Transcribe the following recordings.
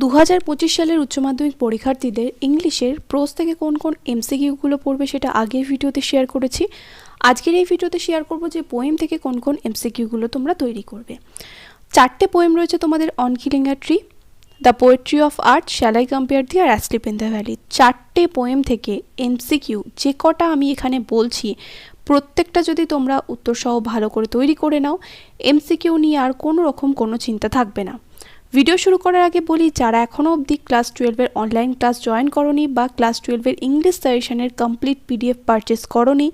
2025 সালের উচ্চ মাধ্যমিক পরীক্ষার্থীদের ইংলিশের প্রোজ থেকে কোন কোন এমসিকিউগুলো পড়বে সেটা আগের ভিডিওতে শেয়ার করেছি। আজকের এই ভিডিওতে শেয়ার করব যে পোয়েম থেকে কোন কোন এমসিকিউগুলো তোমরা তৈরি করবে। 4টে পোয়েম রয়েছে তোমাদের, on killing a tree, the poetry of art, shall I compare thee আর অ্যাসলিপ ইন দ্য ভ্যালি। 4টে পোয়েম থেকে এমসিকিউ যে কটা আমি এখানে বলছি প্রত্যেকটা যদি তোমরা উত্তরসহ ভালো করে তৈরি করে নাও, এমসিকিউ নিয়ে আর কোনো রকম কোনো চিন্তা থাকবে না। ভিডিও শুরু করার আগে বলি, যারা এখনও অবধি ক্লাস 12-এর অনলাইন ক্লাস জয়েন করনি বা ক্লাস 12-এর ইংলিশ সাজেশনের কমপ্লিট পিডিএফ পারচেস করনি,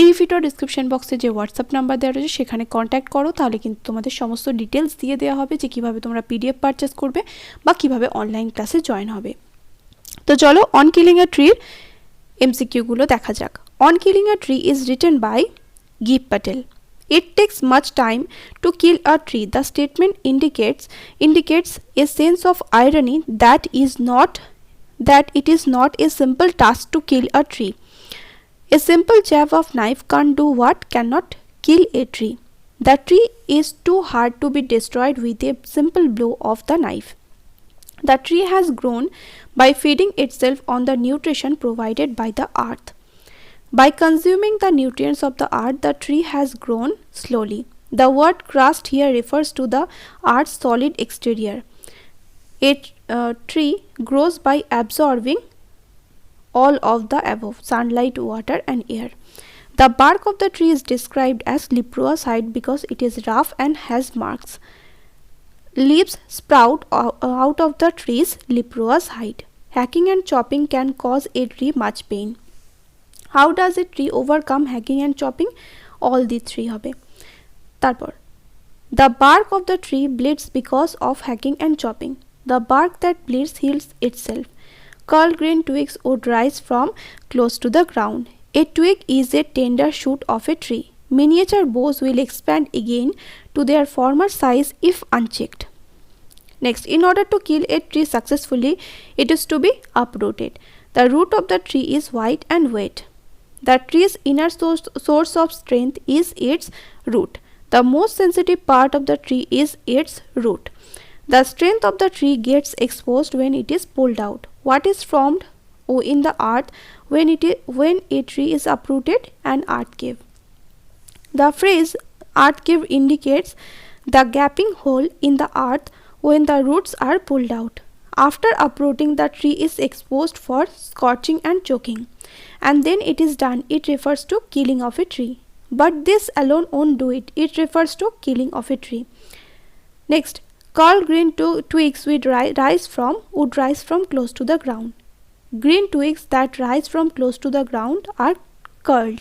এই ভিডিওর ডিসক্রিপশন বক্সে যে হোয়াটসঅ্যাপ নাম্বার দেওয়া রয়েছে সেখানে কন্ট্যাক্ট করো, তাহলে কিন্তু তোমাদের সমস্ত ডিটেলস দিয়ে দেওয়া হবে যে কীভাবে তোমরা পিডিএফ পারচেস করবে বা কীভাবে অনলাইন ক্লাসে জয়েন হবে। তো চলো অন কিলিং আ ট্রির এমসিকিউগুলো দেখা যাক। On killing a tree is written by Gieve Patel. It takes much time to kill a tree. The statement indicates a sense of irony that it is not a simple task to kill a tree. A simple jab of knife can't do what cannot kill a tree. The tree is too hard to be destroyed with a simple blow of the knife. The tree has grown by feeding itself on the nutrition provided by the earth. By consuming the nutrients of the earth, the tree has grown slowly. The word crust here refers to the earth's solid exterior. A tree grows by absorbing all of the above: sunlight, water and air. The bark of the tree is described as leprous hide because it is rough and has marks. Leaves sprout out of the tree's leprous hide. Hacking and chopping can cause a tree much pain. How does a tree overcome hacking and chopping? All the three hobe. Tarpor, the bark of the tree bleeds because of hacking and chopping. The bark that bleeds heals itself. Curled green twigs would rise from close to the ground. A twig is a tender shoot of a tree. Miniature boughs will expand again to their former size if unchecked. Next, in order to kill a tree successfully, it is to be uprooted. The root of the tree is white and wet. The tree's inner source of strength is its root. The most sensitive part of the tree is its root. The strength of the tree gets exposed when it is pulled out. What is formed in the earth when a tree is uprooted? An earth cave. The phrase earth cave indicates the gaping hole in the earth when the roots are pulled out. After uprooting, the tree is exposed for scorching and choking, and then it is done. It refers to killing of a tree. But this alone won't do it. It refers to killing of a tree. Next, curled green twigs would rise from close to the ground. Green twigs that rise from close to the ground are curled.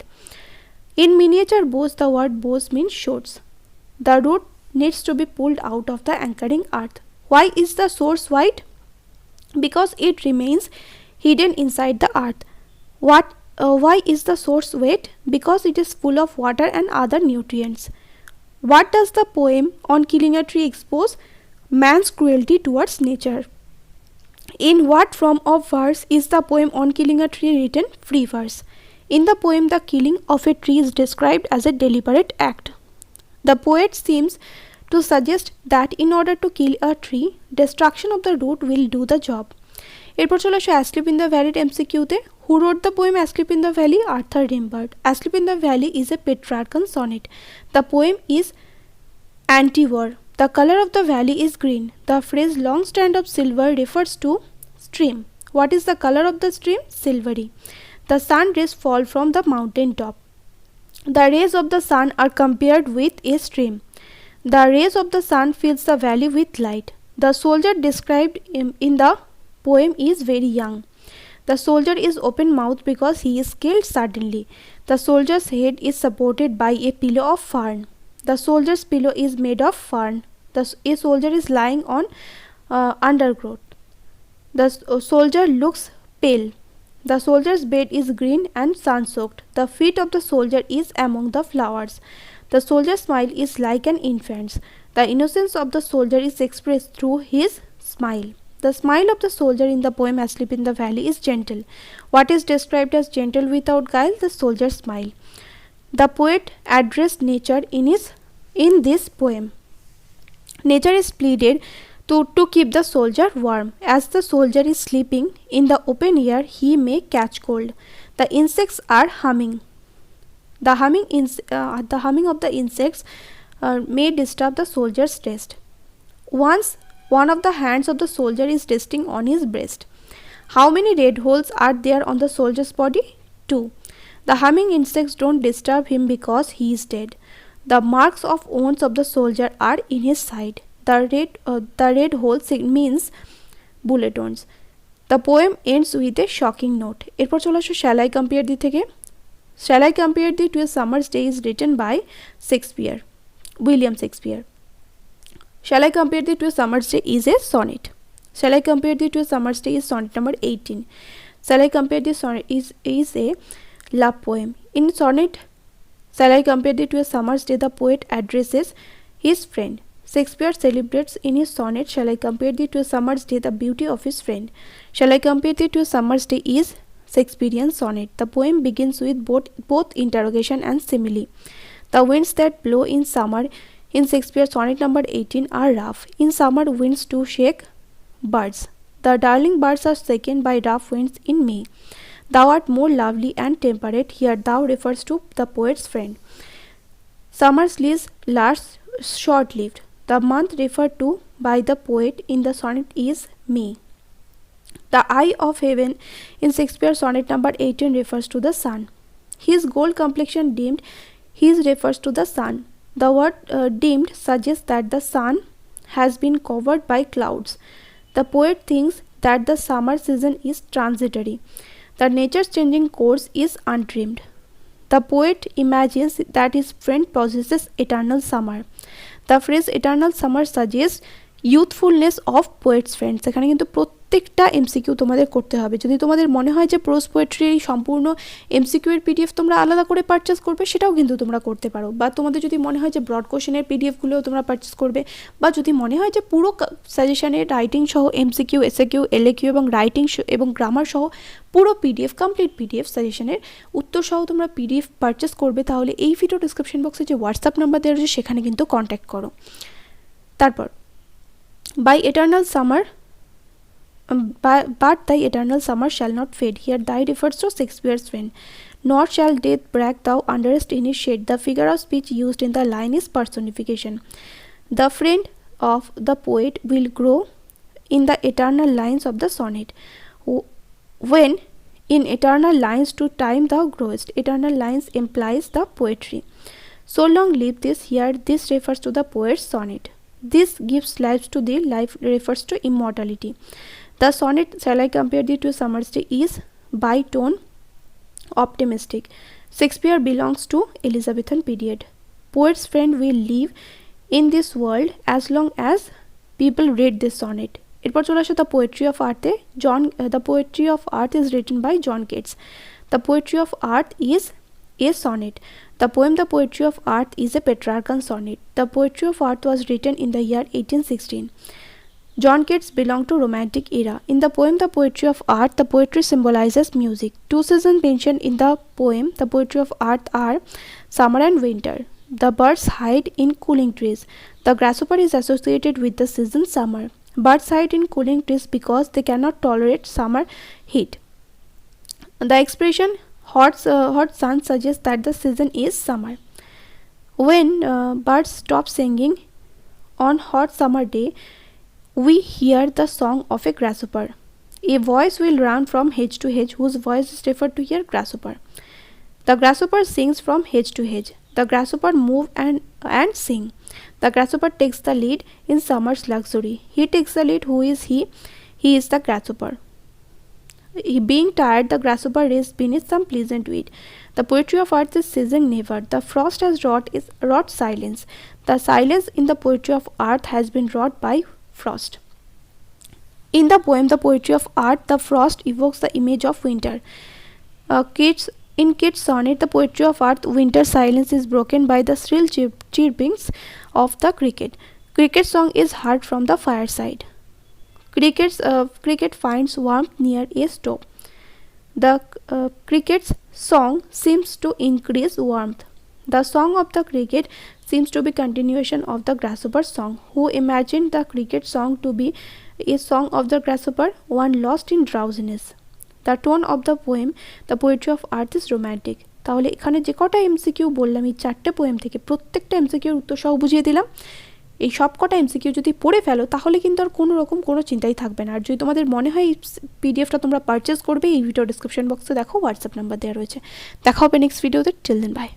In miniature bows, the word bows means shoots. The root needs to be pulled out of the anchoring earth. Why is the source white? Because it remains hidden inside the earth. Why is the source wet? Because it is full of water and other nutrients. What does the poem on killing a tree expose? Man's cruelty towards nature. In what form of verse is the poem on killing a tree written? Free verse. In the poem, the killing of a tree is described as a deliberate act. The poet seems to suggest that in order to kill a tree, destruction of the root will do the job. এরপর চলে আসো asleep in the ভ্যালির এমসিকিউতে। Who wrote the poem asleep in the valley? Arthur Rimbaud. Asleep in the valley is a Petrarchan sonnet. The poem is anti-war. The color of the valley is green. The phrase long strand of silver refers to stream. What is the color of the stream? Silvery. The sun rays fall from the mountain top. The rays of the sun are compared with a stream. The rays of the sun fills the valley with light. The soldier described in the poem is very young. The soldier is open-mouthed because he is killed suddenly. The soldier's head is supported by a pillow of fern. The soldier's pillow is made of fern. A soldier is lying on undergrowth. The soldier looks pale. The soldier's bed is green and sun-soaked. The feet of the soldier is among the flowers. The soldier's smile is like an infant's. The innocence of the soldier is expressed through his smile. The smile of the soldier in the poem Asleep in the Valley is gentle. What is described as gentle without guile? The soldier's smile. The poet addressed nature in this poem. Nature is pleaded to keep the soldier warm. As the soldier is sleeping in the open air, he may catch cold. The insects are humming. The humming of the insects may disturb the soldier's rest. Once one of the hands of the soldier is resting on his breast. How many red holes are there on the soldier's body? 2. The humming insects don't disturb him because he is dead. The marks of wounds of the soldier are in his side. The red hole means bullet wounds. The poem ends with a shocking note. এরপর চলে আসো Shall I Compare Thee থেকে. Shall I Compare Thee to a Summer's Day is written by William Shakespeare. Shall I Compare Thee to a Summer's Day is a sonnet. Shall I Compare Thee to a Summer's Day is sonnet number 18. Shall I Compare Thee sonnet is a love poem. In sonnet Shall I Compare Thee to a Summer's Day, the poet addresses his friend. Shakespeare celebrates in his sonnet Shall I Compare Thee to a Summer's Day the beauty of his friend. Shall I Compare Thee to a Summer's Day is Shakespearean sonnet. The poem begins with both interrogation and simile. The winds that blow in summer in Shakespeare's sonnet number 18 are rough. In summer, winds do shake birds. The darling birds are shaken by rough winds in May. Thou art more lovely and temperate. Here thou refers to the poet's friend. Summer's lease lasts short-lived. The month referred to by the poet in the sonnet is May. The eye of heaven in Shakespeare's sonnet number 18 refers to the sun. His gold complexion dimmed. His refers to the sun. The word dimmed suggests that the sun has been covered by clouds. The poet thinks that the summer season is transitory. The nature's changing course is untrimmed. The poet imagines that his friend possesses eternal summer. The phrase eternal summer suggests youthfulness of poet's friends. এখানে কিন্তু প্রত্যেকটা MCQ তোমাদের করতে হবে। যদি তোমাদের মনে হয় যে প্রোজ পোয়েট্রি সম্পূর্ণ এমসিকিউ এর পিডিএফ তোমরা আলাদা করে পারচেজ করবে, সেটাও কিন্তু তোমরা করতে পারো। বা তোমাদের যদি মনে হয় যে ব্রড কোশ্চেনের পিডিএফগুলোও তোমরা পারচেজ করবে, বা যদি মনে হয় যে পুরো সাজেশনের রাইটিং সহ এমসিকিউ, এসএকিউ, এলএকিউ এবং রাইটিং এবং গ্রামার সহ পুরো পিডিএফ, কমপ্লিট পিডিএফ সাজেশনের উত্তর সহ তোমরা পিডিএফ পারচেজ করবে, তাহলে এই ভিডিও ডিসক্রিপশন বক্সে যে হোয়াটসঅ্যাপ নাম্বার দেওয়া রয়েছে সেখানে কিন্তু কন্ট্যাক্ট করো। তারপর by eternal summer but thy eternal summer shall not fade. Here thy refers to Shakespeare's friend. Nor shall death brag thou underest in his shade. The figure of speech used in the line is personification. The friend of the poet will grow in the eternal lines of the sonnet. When in eternal lines to time thou growest. Eternal lines implies the poetry. So long live this. Here this refers to the poet's sonnet. This gives life to thee. Life refers to immortality. The sonnet Shall I Compare Thee to a Summer's Day is by tone optimistic. Shakespeare belongs to Elizabethan period. Poet's friend will live in this world as long as people read this sonnet. এরপর চলে আসে The Poetry of Earth. The Poetry of Earth is written by John Keats. The Poetry of Earth is a sonnet. The poem The Poetry of Earth is a Petrarchan sonnet. The Poetry of Earth was written in the year 1816. John Keats belonged to Romantic era. In the poem The Poetry of Earth, the poetry symbolizes music. Two seasons mentioned in the poem The Poetry of Earth are summer and winter. The birds hide in cooling trees. The grasshopper is associated with the season summer. Birds hide in cooling trees because they cannot tolerate summer heat. The expression hot sun suggests that the season is summer. When birds stop singing on hot summer day, we hear the song of a grasshopper. A voice will run from hedge to hedge, whose voice is referred to here grasshopper. The grasshopper sings from hedge to hedge. The grasshopper move and sing. The grasshopper takes the lead in summer's luxury. He takes the lead. Who is he? He is the grasshopper. Being tired, the grasshopper rests beneath some pleasant weed. The poetry of earth is ceasing never. The frost has wrought silence. The silence in the poetry of earth has been wrought by frost. In the poem The Poetry of Earth, the frost evokes the image of winter. In Keats' sonnet The Poetry of Earth, winter silence is broken by the shrill chirpings of the cricket. Cricket's song is heard from the fireside. Cricket finds warmth near a stove. The cricket's song seems to increase warmth. The song of the cricket seems to be continuation of the grasshopper song. Who imagined the cricket song to be a song of the grasshopper, one lost in drowsiness? The tone of the poem, the poetry of earth is romantic. তাহলে এখানে যে কটা MCQ বললাম এই 4টে poem থেকে প্রত্যেকটা এমসিকিউর উত্তর সহ বুঝিয়ে দিলাম। এই সব কটা এমসিকিউ যদি পড়ে ফেলো তাহলে কিন্তু আর কোনো রকম কোনো চিন্তাই থাকবে না। আর যদি তোমাদের মনে হয় এই পিডিএফটা তোমরা পারচেস করবে, এই ভিডিও ডিসক্রিপশন বক্সে দেখো হোয়াটসঅ্যাপ নাম্বার দেওয়া রয়েছে। দেখা হবে নেক্সট ভিডিওতে। Till then by.